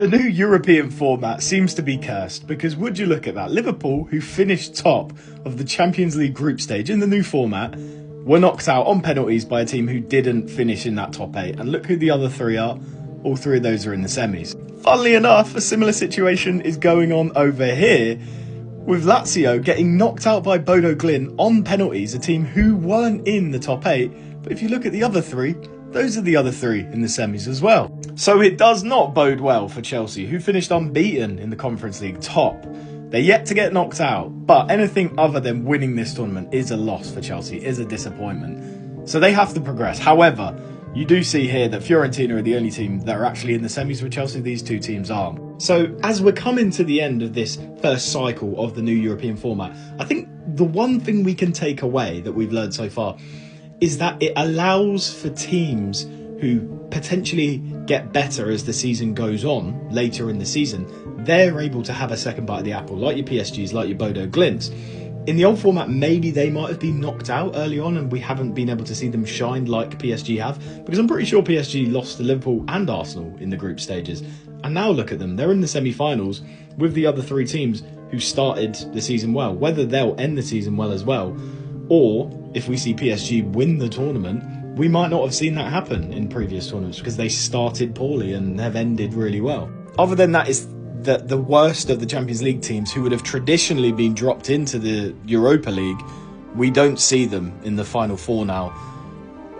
The new European format seems to be cursed because would you look at that, Liverpool, who finished top of the Champions League group stage in the new format, were knocked out on penalties by a team who didn't finish in that top 8. And look who the other three are. All three of those are in the semis. Funnily enough, a similar situation is going on over here with Lazio getting knocked out by Bodo Glimt on penalties, a team who weren't in the top 8. But if you look at the other three, those are the other three in the semis as well. So it does not bode well for Chelsea, who finished unbeaten in the Conference League top. They're yet to get knocked out, but anything other than winning this tournament is a loss for Chelsea, is a disappointment. So they have to progress. However, you do see here that Fiorentina are the only team that are actually in the semis with Chelsea. These two teams aren't. So as we're coming to the end of this first cycle of the new European format, I think the one thing we can take away that we've learned so far is that it allows for teams who potentially get better as the season goes on, later in the season, they're able to have a second bite of the apple, like your PSGs, like your Bodo Glimts. In the old format, maybe they might have been knocked out early on and we haven't been able to see them shine like PSG have, because I'm pretty sure PSG lost to Liverpool and Arsenal in the group stages. And now look at them, they're in the semi-finals with the other three teams who started the season well. Whether they'll end the season well as well, or if we see PSG win the tournament, we might not have seen that happen in previous tournaments because they started poorly and have ended really well. Other than that, is the worst of the Champions League teams who would have traditionally been dropped into the Europa League, we don't see them in the Final Four now.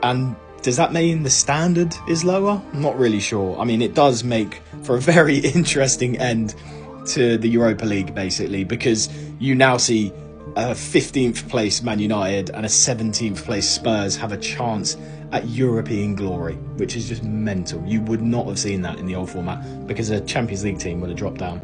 And does that mean the standard is lower? I'm not really sure. I mean, it does make for a very interesting end to the Europa League, basically, because you now see a 15th place Man United and a 17th place Spurs have a chance at European glory, which is just mental. You would not have seen that in the old format because a Champions League team would have dropped down.